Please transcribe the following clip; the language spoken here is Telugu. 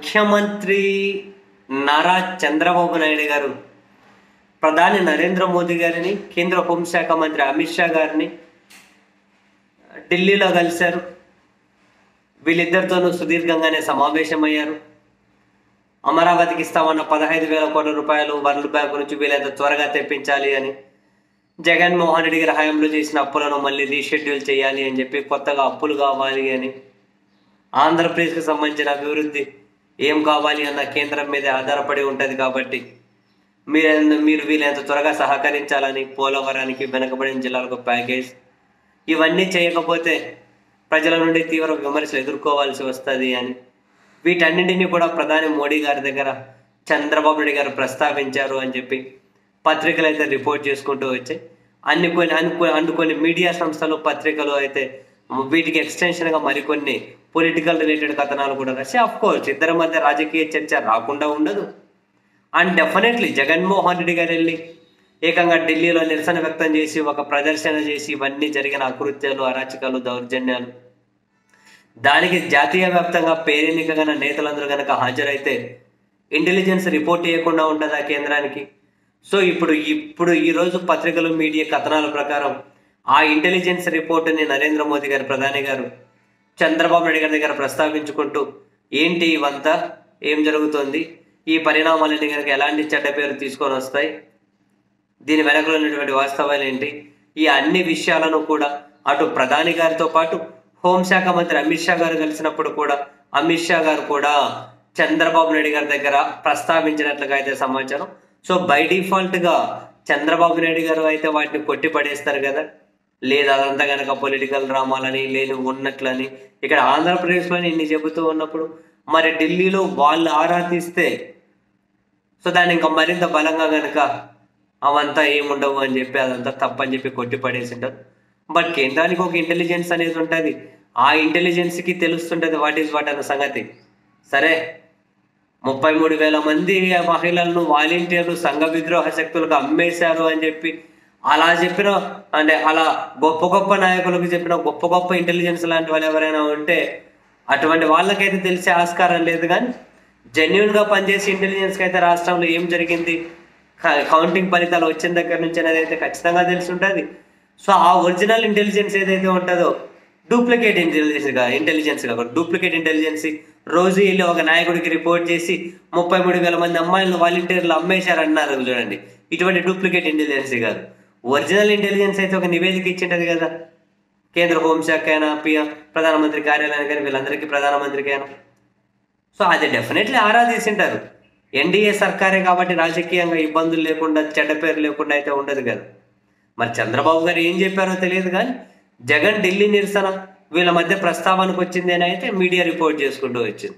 ముఖ్యమంత్రి నారా చంద్రబాబు నాయుడు గారు ప్రధాని నరేంద్ర మోదీ గారిని, కేంద్ర హోంశాఖ మంత్రి అమిత్ షా గారిని ఢిల్లీలో కలిశారు. వీళ్ళిద్దరితోనూ సుదీర్ఘంగానే సమావేశమయ్యారు. అమరావతికి ఇస్తామన్న 15,000 కోట్ల రూపాయలు వరల్డ్ బ్యాంకు నుంచి వీలైనంత త్వరగా తెప్పించాలి అని, జగన్మోహన్ రెడ్డి గారి హయాంలో చేసిన అప్పులను మళ్ళీ రీషెడ్యూల్ చేయాలి అని చెప్పి, కొత్తగా అప్పులు కావాలి అని, ఆంధ్రప్రదేశ్కి సంబంధించిన అభివృద్ధి ఏం కావాలి అన్న కేంద్రం మీదే ఆధారపడి ఉంటుంది కాబట్టి మీరు వీలైనంత త్వరగా సహకరించాలని, పోలవరానికి, వెనుకబడిన జిల్లాలకు ప్యాకేజ్, ఇవన్నీ చేయకపోతే ప్రజల నుండి తీవ్ర విమర్శలు ఎదుర్కోవాల్సి వస్తుంది అని, వీటన్నింటినీ కూడా ప్రధాని మోడీ గారి దగ్గర చంద్రబాబు నాయుడు గారు ప్రస్తావించారు అని చెప్పి పత్రికలు అయితే రిపోర్ట్ చేసుకుంటూ వచ్చాయి. కొన్ని మీడియా సంస్థలు, పత్రికలు అయితే వీటికి ఎక్స్టెన్షన్గా మరికొన్ని పొలిటికల్ రిలేటెడ్ కథనాలు కూడా రాసి, ఆఫ్ కోర్స్ ఇద్దరి మధ్య రాజకీయ చర్చ రాకుండా ఉండదు. అండ్ డెఫినెట్లీ జగన్మోహన్ రెడ్డి గారు వెళ్ళి ఏకంగా ఢిల్లీలో నిరసన వ్యక్తం చేసి, ఒక ప్రదర్శన చేసి, ఇవన్నీ జరిగిన అకృత్యాలు, అరాచకాలు, దౌర్జన్యాలు, దానికి జాతీయ వ్యాప్తంగా పేరెన్నికగల నేతలందరూ కనుక హాజరైతే ఇంటెలిజెన్స్ రిపోర్ట్ ఇవ్వకుండా ఉంటుందా కేంద్రానికి? సో ఇప్పుడు ఈరోజు పత్రికలు, మీడియా కథనాల ప్రకారం ఆ ఇంటెలిజెన్స్ రిపోర్టుని నరేంద్ర మోదీ గారు, ప్రధాని గారు చంద్రబాబు నాయుడు గారి దగ్గర ప్రస్తావించుకుంటూ, ఏంటి ఇవంతా, ఏం జరుగుతుంది, ఈ పరిణామాలన్నీ కనుక ఎలాంటి చెడ్డ పేరు తీసుకొని వస్తాయి, దీని వెనకలో ఉన్నటువంటి వాస్తవాలు ఏంటి, ఈ అన్ని విషయాలను కూడా అటు ప్రధాని గారితో పాటు హోంశాఖ మంత్రి అమిత్ షా గారు కలిసినప్పుడు కూడా అమిత్ షా గారు కూడా చంద్రబాబు నాయుడు గారి దగ్గర ప్రస్తావించినట్లుగా అయితే సమాచారం. సో బై డిఫాల్ట్గా చంద్రబాబు నాయుడు గారు అయితే వాటిని కొట్టి పడేస్తారు కదా, లేదు అదంతా కనుక పొలిటికల్ డ్రామాలని, లేదు ఉన్నట్లని. ఇక్కడ ఆంధ్రప్రదేశ్లోని ఇన్ని చెబుతూ ఉన్నప్పుడు మరి ఢిల్లీలో వాళ్ళు ఆరాధిస్తే సో దాన్ని ఇంకా మరింత బలంగా కనుక అవంతా ఏముండవు అని చెప్పి, అదంతా తప్పని చెప్పి కొట్టి పడేసి ఉంటారు. బట్ కేంద్రానికి ఒక ఇంటెలిజెన్స్ అనేది ఉంటుంది, ఆ ఇంటెలిజెన్స్కి తెలుస్తుంటుంది వాట్ ఈజ్ వాట్ అన్న సంగతి. సరే, 33,000 మంది మహిళలను వాలంటీర్లు సంఘ విద్రోహ శక్తులకు అమ్మేశారు అని చెప్పి అలా చెప్పిన, అంటే అలా గొప్ప గొప్ప నాయకులకు చెప్పిన గొప్ప గొప్ప ఇంటెలిజెన్స్ లాంటి వాళ్ళు ఎవరైనా ఉంటే అటువంటి వాళ్ళకైతే తెలిసే ఆస్కారం లేదు. కానీ జెన్యున్గా పనిచేసి ఇంటెలిజెన్స్కి అయితే రాష్ట్రంలో ఏం జరిగింది, కౌంటింగ్ ఫలితాలు వచ్చిన దగ్గర నుంచి అనేది అయితే ఖచ్చితంగా తెలిసి ఉంటుంది. సో ఆ ఒరిజినల్ ఇంటెలిజెన్స్ ఏదైతే ఉంటుందో డూప్లికేట్ ఇంటెలిజెన్స్ కాకుండా డూప్లికేట్ ఇంటెలిజెన్స్ రోజు వెళ్ళి ఒక నాయకుడికి రిపోర్ట్ చేసి 33,000 మంది అమ్మాయిలను వాలంటీర్లు అమ్మేశారన్నారు చూడండి, ఇటువంటి డూప్లికేట్ ఇంటెలిజెన్స్ కాదు. ఒరిజినల్ ఇంటెలిజెన్స్ అయితే ఒక నివేదిక ఇచ్చింటది కదా, కేంద్ర హోంశాఖ అయినా, ప్రధానమంత్రి కార్యాలయానికి కానీ, వీళ్ళందరికీ ప్రధానమంత్రికి అయినా. సో అది డెఫినెట్లీ ఆరాధిస్తుంటారు. ఎన్డీఏ సర్కారే కాబట్టి రాజకీయంగా ఇబ్బందులు లేకుండా, చెడ్డ పేరు లేకుండా అయితే ఉండదు కదా. మరి చంద్రబాబు గారు ఏం చెప్పారో తెలియదు, కానీ జగన్ ఢిల్లీ నిరసన వీళ్ళ మధ్య ప్రస్తావనకు వచ్చింది అని అయితే మీడియా రిపోర్ట్ చేసుకుంటూ వచ్చింది.